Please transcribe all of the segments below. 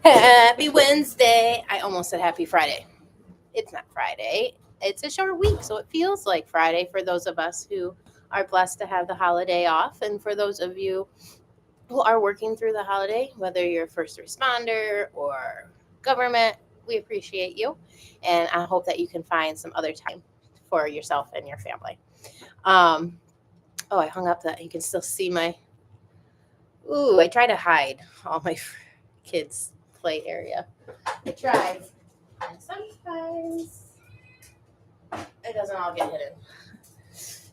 Happy Wednesday. I almost said happy Friday. It's not Friday. It's a short week, so it feels like Friday for those of us who are blessed to have the holiday off. And for those of you who are working through the holiday, whether you're a first responder or government, we appreciate you. And I hope that you can find some other time for yourself and your family. Um, oh, I hung up that. You can still see my. Ooh, I try to hide all my kids' play area. I tried. And sometimes it doesn't all get hidden.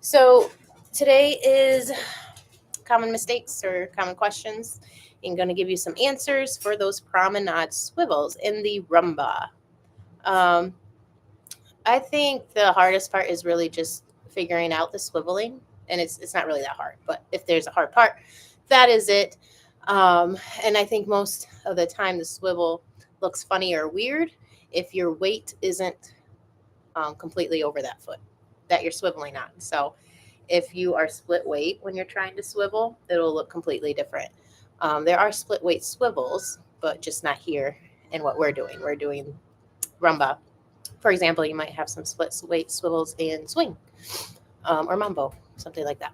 So today is common mistakes or common questions. I'm going to give you some answers for those promenade swivels in the rumba. Um, I think the hardest part is really just figuring out the swiveling, and it's not really that hard. But if there's a hard part, that is it. And I think most of the time the swivel looks funny or weird if your weight isn't completely over that foot that you're swiveling on. So if you are split weight when you're trying to swivel, it'll look completely different. There are split weight swivels, but just not here in what we're doing. We're doing rumba. For example, you might have some split weight swivels in swing or mambo, something like that.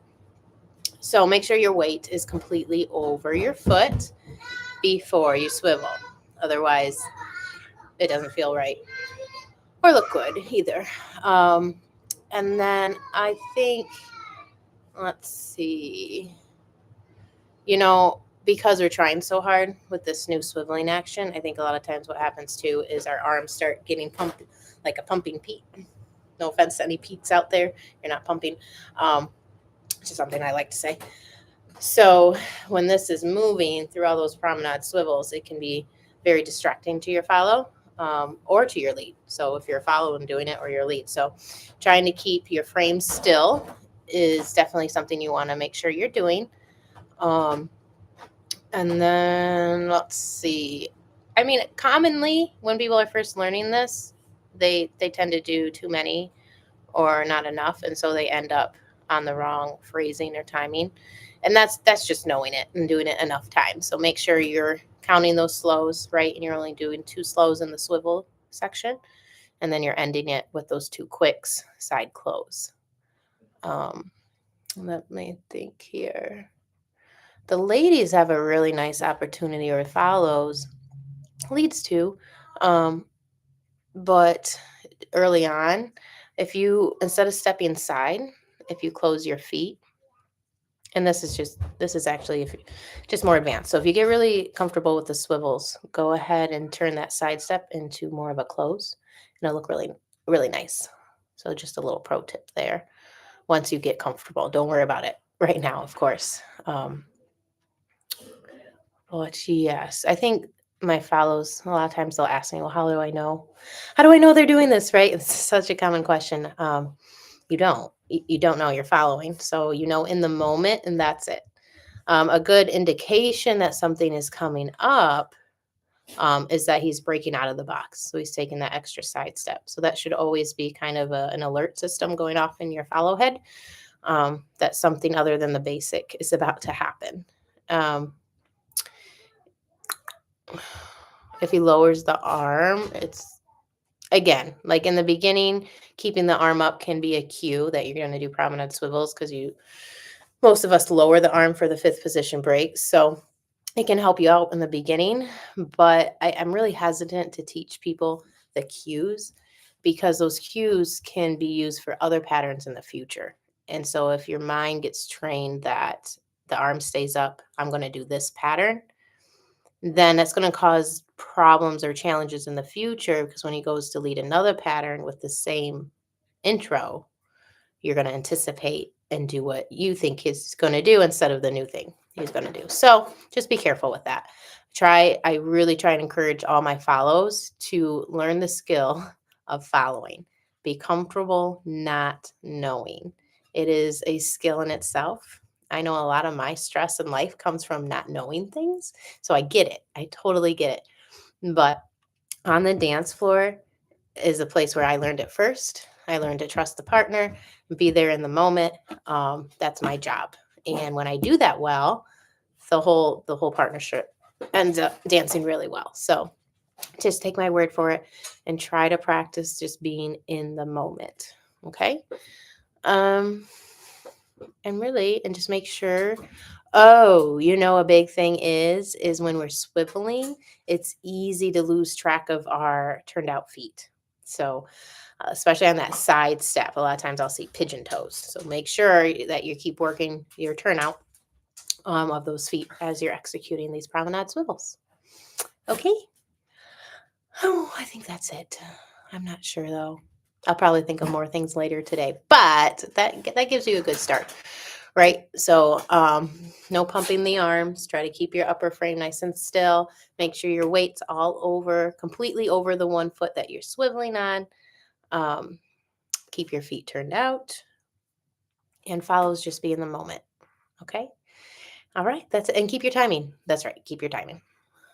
So make sure your weight is completely over your foot before you swivel. Otherwise, it doesn't feel right or look good either. Um, and then I think, let's see, because we're trying so hard with this new swiveling action, I think a lot of times what happens too is our arms start getting pumped like a pumping Pete. No offense to any Pete's out there, you're not pumping. It's just something I like to say. So when this is moving through all those promenade swivels, it can be very distracting to your follow or to your lead. So if you're a follow and doing it or your lead. So trying to keep your frame still is definitely something you want to make sure you're doing. Um, and then let's see. I mean, commonly when people are first learning this, they tend to do too many or not enough, and so they end up on the wrong phrasing or timing. And that's just knowing it and doing it enough times. So make sure you're counting those slows right, and you're only doing 2 slows in the swivel section, and then you're ending it with those 2 quicks side close. Um, Let me think here. The ladies have a really nice opportunity or follows leads to, um, but early on, if you instead of stepping side, if you close your feet, and this is actually if just more advanced. So if you get really comfortable with the swivels, go ahead and turn that side step into more of a close, and it'll look really nice. So just a little pro tip there. Once you get comfortable, don't worry about it right now, of course. But yes, I think my follows a lot of times they'll ask me, "Well, how do I know? How do I know they're doing this?" Right? It's such a common question. You don't. You don't know you're following, so you know in the moment, and that's it. A good indication that something is coming up is that he's breaking out of the box. So he's taking that extra side step. So that should always be kind of an alert system going off in your follow head that something other than the basic is about to happen. Um, if he lowers the arm, it's again like in the beginning, keeping the arm up can be a cue that you're going to do promenade swivels because most of us lower the arm for the fifth position break. So it can help you out in the beginning, but I'm really hesitant to teach people the cues because those cues can be used for other patterns in the future. And so if your mind gets trained that the arm stays up, I'm going to do this pattern, then that's going to cause problems or challenges in the future because when he goes to lead another pattern with the same intro, you're going to anticipate and do what you think he's going to do instead of the new thing he's going to do. So just be careful with that. I really try and encourage all my follows to learn the skill of following. Be comfortable not knowing. It is a skill in itself. I know a lot of my stress in life comes from not knowing things. So I get it. I totally get it. But on the dance floor, is a place where I learned it first. I learned to trust the partner, be there in the moment. That's my job. And when I do that well, the whole partnership ends up dancing really well. So just take my word for it and try to practice just being in the moment. Okay. Um, and just make sure. Oh, a big thing is when we're swiveling, it's easy to lose track of our turned out feet. So, especially on that side step, a lot of times I'll see pigeon toes. So make sure that you keep working your turnout of those feet as you're executing these promenade swivels. Okay. Oh, I think that's it. I'm not sure though. I'll probably think of more things later today, but that gives you a good start, right? So, no pumping the arms. Try to keep your upper frame nice and still. Make sure your weight's all over, completely over the one foot that you're swiveling on. Um, keep your feet turned out, and follows just be in the moment. Okay. All right. That's it. And keep your timing. That's right. Keep your timing.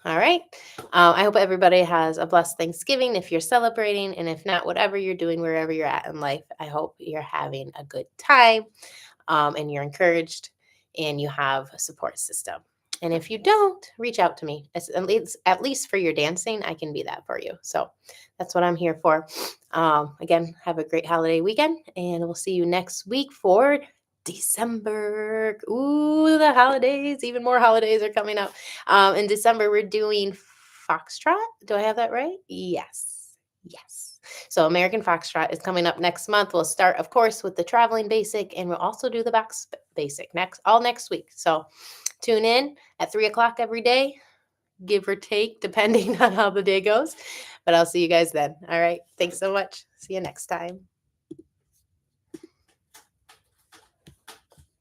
All right. I hope everybody has a blessed Thanksgiving if you're celebrating. And if not, whatever you're doing, wherever you're at in life, I hope you're having a good time, and you're encouraged and you have a support system. And if you don't, reach out to me. At least for your dancing, I can be that for you. So that's what I'm here for. Again, have a great holiday weekend, and we'll see you next week for December. Ooh, the holidays! Even more holidays are coming up. In December, we're doing Foxtrot. Do I have that right? Yes. Yes. So American Foxtrot is coming up next month. We'll start, of course, with the traveling basic, and we'll also do the box basic next week. So tune in at 3 o'clock every day, give or take, depending on how the day goes. But I'll see you guys then. All right. Thanks so much. See you next time.